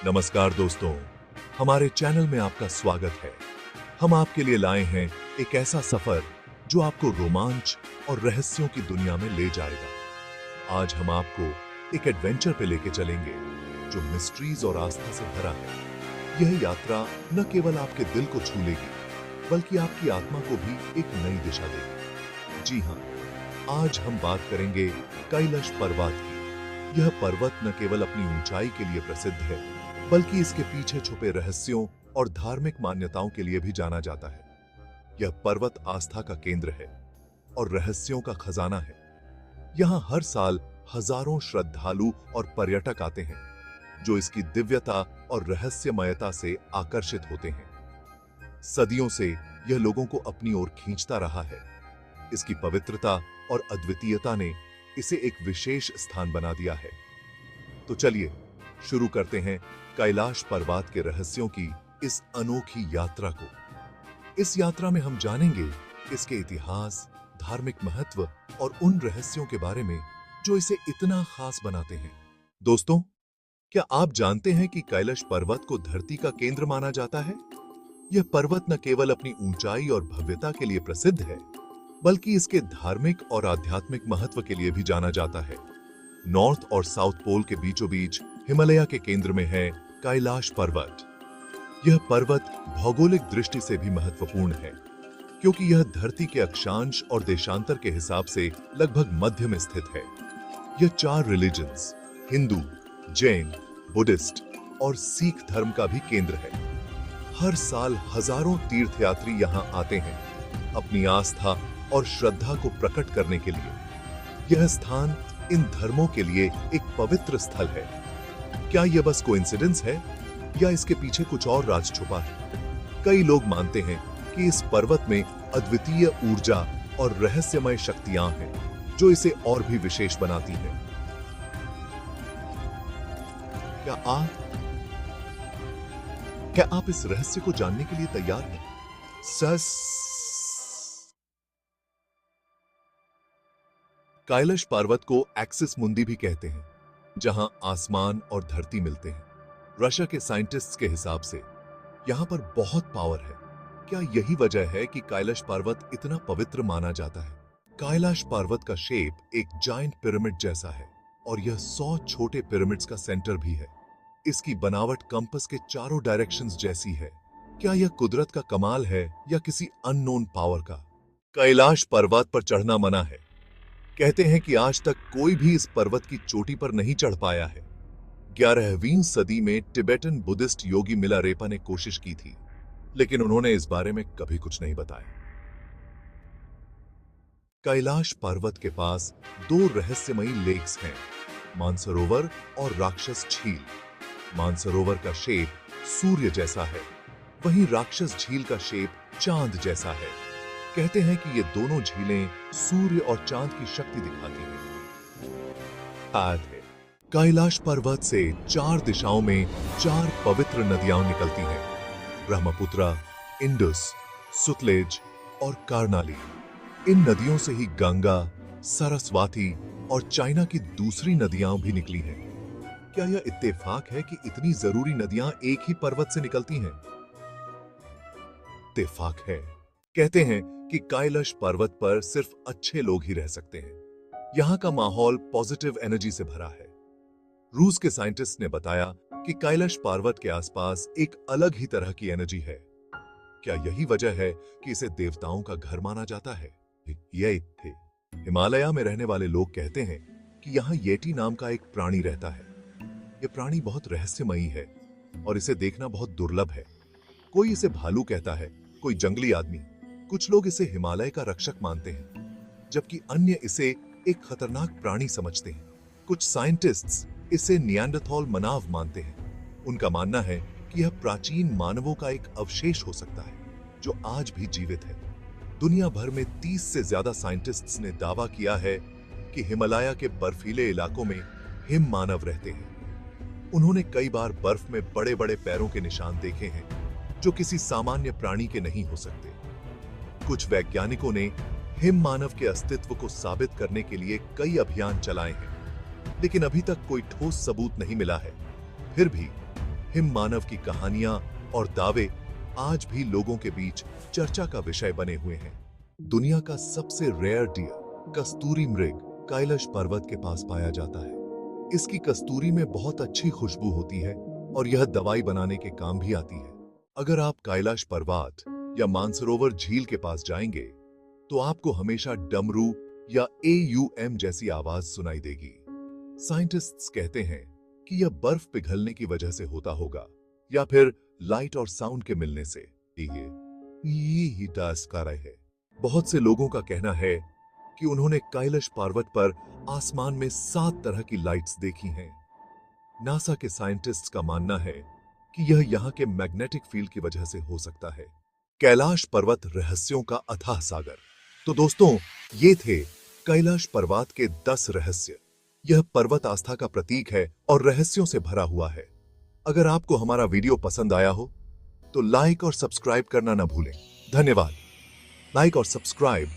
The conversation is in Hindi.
नमस्कार दोस्तों, हमारे चैनल में आपका स्वागत है। हम आपके लिए लाए हैं एक ऐसा सफर जो आपको रोमांच और रहस्यों की दुनिया में ले जाएगा। आज हम आपको एक एडवेंचर पे लेके चलेंगे जो मिस्ट्रीज और आस्था से भरा है। यह यात्रा न केवल आपके दिल को छू लेगी, बल्कि आपकी आत्मा को भी एक नई दिशा देगी। जी हाँ, आज हम बात करेंगे कैलाश पर्वत की। यह पर्वत न केवल अपनी ऊंचाई के लिए प्रसिद्ध है, बल्कि इसके पीछे छुपे रहस्यों और धार्मिक मान्यताओं के लिए भी जाना जाता है। यह पर्वत आस्था का केंद्र है और रहस्यों का खजाना है। यहाँ हर साल हजारों श्रद्धालु और पर्यटक आते हैं, जो इसकी दिव्यता और रहस्यमयता से आकर्षित होते हैं। सदियों से यह लोगों को अपनी ओर खींचता रहा है। इसकी पवित्रता और अद्वितीयता ने इसे एक विशेष स्थान बना दिया है। तो चलिए शुरू करते हैं कैलाश पर्वत के रहस्यों की इस अनोखी यात्रा को। इस यात्रा में हम जानेंगे इसके इतिहास, धार्मिक महत्व और उन रहस्यों के बारे में जो इसे इतना खास बनाते हैं। दोस्तों, क्या आप जानते हैं कि कैलाश पर्वत को धरती का केंद्र माना जाता है? यह पर्वत न केवल अपनी ऊंचाई और भव्यता के लिए प्रसिद्ध है, बल्कि इसके धार्मिक और आध्यात्मिक महत्व के लिए भी जाना जाता है। नॉर्थ और साउथ पोल के बीचों बीच हिमालय के केंद्र में है कैलाश पर्वत। यह पर्वत भौगोलिक दृष्टि से भी महत्वपूर्ण है, क्योंकि यह धरती के अक्षांश और देशांतर के हिसाब से लगभग मध्य में स्थित है। यह 4 रिलीजन्स हिंदू, जैन, बुद्धिस्ट और सिख धर्म का भी केंद्र है। हर साल हजारों तीर्थयात्री यहाँ आते हैं, अपनी आस्था और श्रद्धा को प्रकट करने के लिए। यह स्थान इन धर्मों के लिए एक पवित्र स्थल है। क्या यह बस कोइंसिडेंस है या इसके पीछे कुछ और राज छुपा है? कई लोग मानते हैं कि इस पर्वत में अद्वितीय ऊर्जा और रहस्यमय शक्तियां हैं, जो इसे और भी विशेष बनाती हैं। क्या आप इस रहस्य को जानने के लिए तैयार हैं? कैलाश पर्वत को एक्सिस मुंदी भी कहते हैं, जहां आसमान और धरती मिलते हैं। रशिया के साइंटिस्ट्स के हिसाब से यहां पर बहुत पावर है। क्या यही वजह है कि कैलाश पर्वत इतना पवित्र माना जाता है? कैलाश पर्वत का शेप एक जायंट पिरामिड जैसा है और यह 100 छोटे पिरामिड्स का सेंटर भी है। इसकी बनावट कंपास के चारों डायरेक्शंस जैसी है। क्या यह कुदरत का कमाल है या किसी अननोन पावर का? कैलाश पर्वत पर चढ़ना मना है। कहते हैं कि आज तक कोई भी इस पर्वत की चोटी पर नहीं चढ़ पाया है। 11वीं सदी में तिब्बतन बुद्धिस्ट योगी मिलारेपा ने कोशिश की थी, लेकिन उन्होंने इस बारे में कभी कुछ नहीं बताया। कैलाश पर्वत के पास 2 रहस्यमयी लेक्स हैं, मानसरोवर और राक्षस झील। मानसरोवर का शेप सूर्य जैसा है, वहीं राक्षस झील का शेप चांद जैसा है। कहते हैं कि ये दोनों झीलें सूर्य और चांद की शक्ति दिखाती हैं। कैलाश पर्वत से 4 दिशाओं में 4 पवित्र नदियां निकलती हैं, ब्रह्मपुत्र, इंडस, सतलुज और कर्नाली। इन नदियों से ही गंगा, सरस्वती और चाइना की दूसरी नदियां भी निकली हैं। क्या यह इत्तेफाक है कि इतनी जरूरी नदियां एक ही पर्वत से निकलती हैं? इत्तेफाक है। कहते हैं कि कैलाश पर्वत पर सिर्फ अच्छे लोग ही रह सकते हैं। यहाँ का माहौल पॉजिटिव एनर्जी से भरा है। रूस के साइंटिस्ट ने बताया कि कैलाश पर्वत के आसपास एक अलग ही तरह की एनर्जी है। क्या यही वजह है कि इसे देवताओं का घर माना जाता है? हिमालय में रहने वाले लोग कहते हैं कि यहाँ येटी नाम का एक प्राणी रहता है। यह प्राणी बहुत रहस्यमयी है और इसे देखना बहुत दुर्लभ है। कोई इसे भालू कहता है, कोई जंगली आदमी। कुछ लोग इसे हिमालय का रक्षक मानते हैं, जबकि अन्य इसे एक खतरनाक प्राणी समझते हैं। कुछ साइंटिस्ट्स इसे निएंडरथॉल मानव मानते हैं। उनका मानना है कि यह प्राचीन मानवों का एक अवशेष हो सकता है, जो आज भी जीवित है। दुनिया भर में 30 से ज्यादा साइंटिस्ट्स ने दावा किया है कि हिमालय के बर्फीले इलाकों में हिम मानव रहते हैं। उन्होंने कई बार बर्फ में बड़े बड़े पैरों के निशान देखे हैं, जो किसी सामान्य प्राणी के नहीं हो सकते। कुछ वैज्ञानिकों ने हिम मानव के अस्तित्व को साबित करने के लिए कई अभियान चलाए हैं, लेकिन अभी तक कोई ठोस सबूत नहीं मिला है। फिर भी हिम मानव की कहानियां और दावे आज भी लोगों के बीच चर्चा का विषय बने हुए हैं। दुनिया का सबसे रेयर डियर कस्तूरी मृग कैलाश पर्वत के पास पाया जाता है। इसकी कस्तूरी में बहुत अच्छी खुशबू होती है और यह दवाई बनाने के काम भी आती है। अगर आप कैलाश पर्वत या मानसरोवर झील के पास जाएंगे तो आपको हमेशा डमरू या AUM जैसी आवाज सुनाई देगी। साइंटिस्ट्स कहते हैं कि यह बर्फ पिघलने की वजह से होता होगा या फिर लाइट और साउंड के मिलने से। ये ही रहे है। बहुत से लोगों का कहना है कि उन्होंने कैलाश पर्वत पर आसमान में 7 तरह की लाइट्स देखी हैं। नासा के साइंटिस्ट्स का मानना है कि यह यहाँ के मैग्नेटिक फील्ड की वजह से हो सकता है। कैलाश पर्वत रहस्यों का अथाह सागर। तो दोस्तों, ये थे कैलाश पर्वत के 10 रहस्य। यह पर्वत आस्था का प्रतीक है और रहस्यों से भरा हुआ है। अगर आपको हमारा वीडियो पसंद आया हो तो लाइक और सब्सक्राइब करना ना भूलें। धन्यवाद। लाइक और सब्सक्राइब